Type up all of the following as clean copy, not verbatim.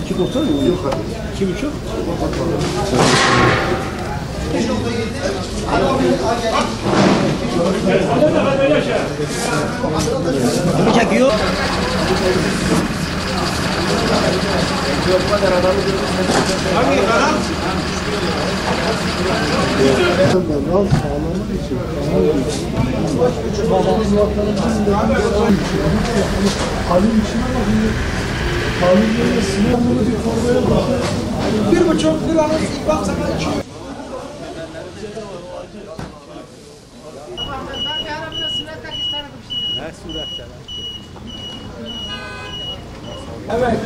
İki doksan mı? Yok abi. 2,5. Kimi çekiyor? Hangi kanal? Ben sağlamak için. Babamız vatanımızın Halil içine bakıyor. Halil'in sınavını bir formaya bakıyor. 1,5 liranın ilk bak sana 2. Evet.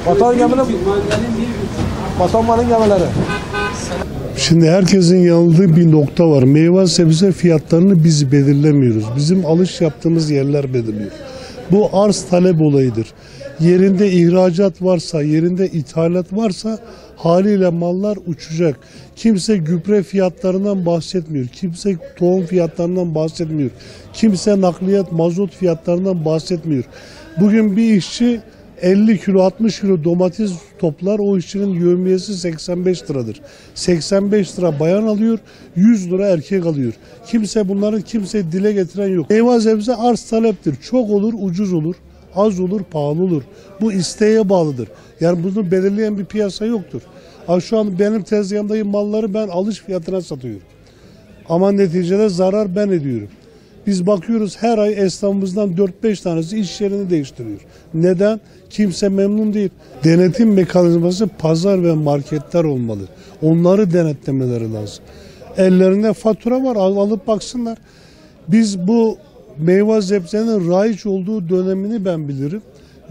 Vatan gemileri, Vatanmanın gemileri. Şimdi herkesin yanıldığı bir nokta var. Meyve sebze fiyatlarını biz belirlemiyoruz. Bizim alış yaptığımız yerler belirliyor. Bu arz talep olayıdır. Yerinde ihracat varsa, yerinde ithalat varsa haliyle mallar uçacak. Kimse gübre fiyatlarından bahsetmiyor. Kimse tohum fiyatlarından bahsetmiyor. Kimse nakliyat, mazot fiyatlarından bahsetmiyor. Bugün bir işçi 50 kilo 60 kilo domates toplar, o işçinin yevmiyesi 85 liradır. 85 lira bayan alıyor, 100 lira erkek alıyor. Bunların dile getiren yok. Meyve sebze arz taleptir. Çok olur, ucuz olur. Az olur, pahalı olur. Bu isteğe bağlıdır. Yani bunu belirleyen bir piyasa yoktur. Şu an benim tezgahımdaki malları ben alış fiyatına satıyorum. Ama neticede zarar ben ediyorum. Biz bakıyoruz her ay esnafımızdan 4-5 tanesi iş yerini değiştiriyor. Neden? Kimse memnun değil. Denetim mekanizması pazar ve marketler olmalı. Onları denetlemeleri lazım. Ellerinde fatura var, alıp baksınlar. Biz bu meyve sebzenin raiç olduğu dönemini ben bilirim.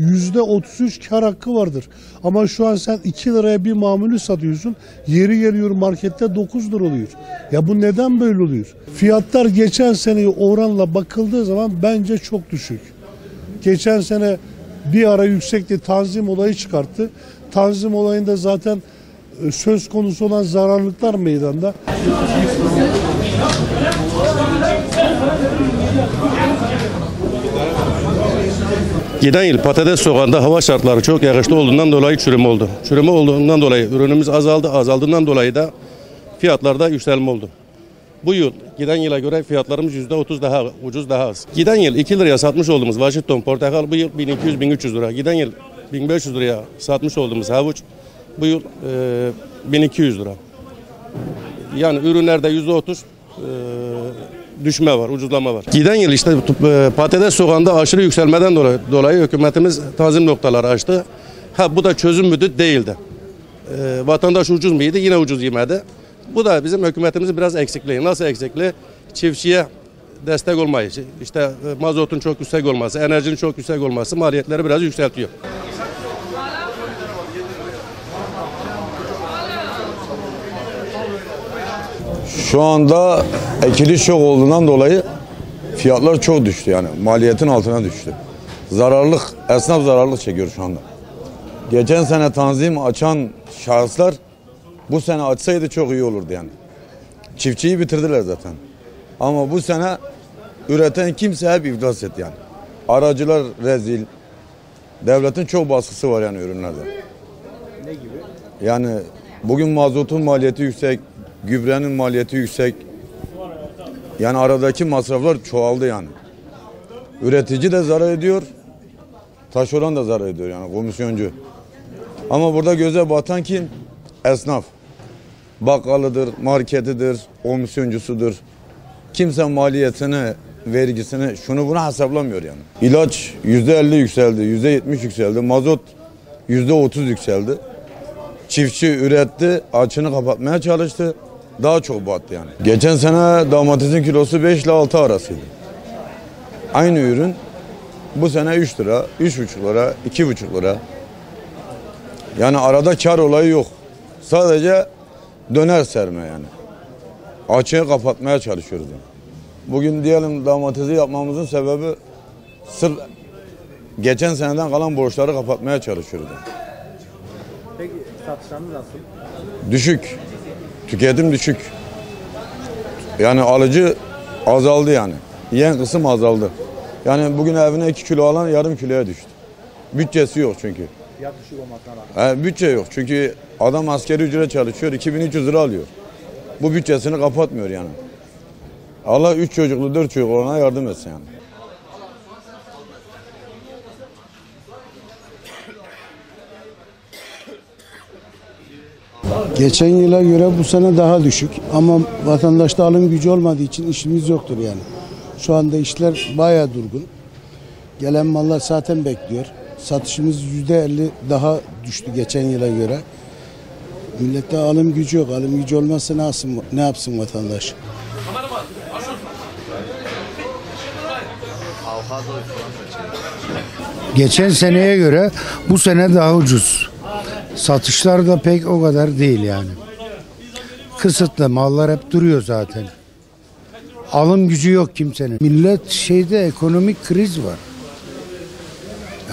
%33 kar hakkı vardır. Ama şu an sen 2 liraya bir mamulü satıyorsun. Yeri geliyor markette 9 lira oluyor. Ya bu neden böyle oluyor? Fiyatlar geçen seneye oranla bakıldığı zaman bence çok düşük. Geçen sene bir ara yüksekti, tanzim olayı çıkarttı. Tanzim olayında zaten söz konusu olan zararlıklar meydanda. Geçen yıl patates soğanında hava şartları çok yağışlı olduğundan dolayı çürüme oldu. Çürüme olduğundan dolayı ürünümüz azaldı. Azaldığından dolayı da fiyatlarda yükselme oldu. Bu yıl giden yıla göre fiyatlarımız %30 daha ucuz, daha az. Giden yıl 2 liraya satmış olduğumuz Washington portakal bu yıl 1200-1300 lira. Giden yıl 1500 liraya satmış olduğumuz havuç bu yıl 1200 lira. Yani ürünlerde %30 düşme var, ucuzlama var. Giden yıl işte patates soğanında aşırı yükselmeden dolayı hükümetimiz tanzim noktaları açtı. Bu da çözüm müdür? Değildi. Vatandaş ucuz muydu? Yine ucuz yemedi. Bu da bizim hükümetimizin biraz eksikliği. Nasıl eksikliği? Çiftçiye destek olmayı, işte mazotun çok yüksek olması, enerjinin çok yüksek olması maliyetleri biraz yükseltiyor. Şu anda ekili şok olduğundan dolayı fiyatlar çok düştü, yani maliyetin altına düştü. Esnaf zararlık çekiyor şu anda. Geçen sene tanzim açan şahıslar bu sene açsaydı çok iyi olurdu yani. Çiftçiyi bitirdiler zaten. Ama bu sene üreten kimse hep iflas etti yani. Aracılar rezil. Devletin çok baskısı var yani ürünlerde. Ne gibi? Yani bugün mazotun maliyeti yüksek, gübrenin maliyeti yüksek. Yani aradaki masraflar çoğaldı yani. Üretici de zarar ediyor, taşeron da zarar ediyor yani, komisyoncu. Ama burada göze batan kim? Esnaf. Bakkalıdır, marketidir, komisyoncusudur. Kimse maliyetini, vergisini, şunu bunu hesaplamıyor yani. İlaç %50 yükseldi, %70 yükseldi, mazot %30 yükseldi. Çiftçi üretti, açını kapatmaya çalıştı. Daha çok battı yani. Geçen sene domatesin kilosu 5 ile 6 arasıydı. Aynı ürün bu sene 3 lira, 3,5 lira, 2,5 lira. Yani arada kar olayı yok. Sadece döner serme yani. Açığı kapatmaya çalışıyoruz yani. Bugün diyelim domatesi yapmamızın sebebi sırf geçen seneden kalan borçları kapatmaya çalışıyoruz yani. Peki satışlarınız nasıl? Düşük. Tüketim düşük. Yani alıcı azaldı yani. Yiyen kısım azaldı. Yani bugün evine 2 kilo alan yarım kiloya düştü. Bütçesi yok çünkü. Fiyat düşük olmasına rağmen. Bütçe yok çünkü adam askeri ücret çalışıyor, 2300 lira alıyor. Bu bütçesini kapatmıyor yani. Allah 3 çocuklu 4 çocuk olana yardım etsin yani. Geçen yıla göre bu sene daha düşük ama vatandaşta alım gücü olmadığı için işimiz yoktur yani. Şu anda işler bayağı durgun. Gelen mallar zaten bekliyor. Satışımız %50 daha düştü geçen yıla göre. Millette alım gücü yok. Alım gücü olmazsa ne yapsın vatandaş? Geçen seneye göre bu sene daha ucuz. Satışlar da pek o kadar değil yani. Kısıtlı, mallar hep duruyor zaten. Alım gücü yok kimsenin. Millet ekonomik kriz var.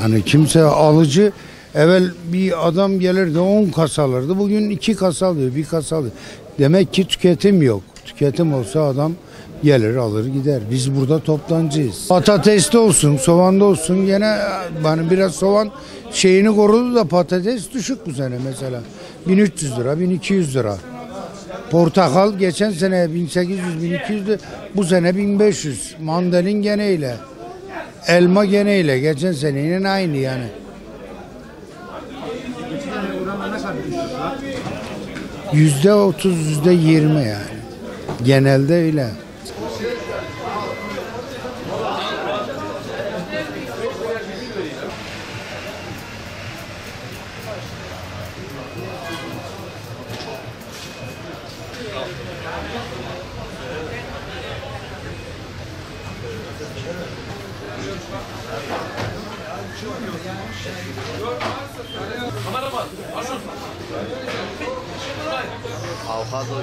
Yani kimse alıcı, evvel bir adam gelirdi 10 kasa alırdı. Bugün 2 kasa alıyor, 1 kasa alıyor. Demek ki tüketim yok. Tüketim olsa adam gelir alır gider. Biz burada toptancıyız. Patateste olsun, soğanda olsun gene bana biraz soğan şeyini korudu da patates düşük bu sene mesela. 1300 lira, 1200 lira. Portakal geçen sene 1800, 1200 lira, bu sene 1500. Mandalin geneyle. Elma geneyle geçen senenin aynı yani. %30, %20 yani. Genelde öyle. Avokado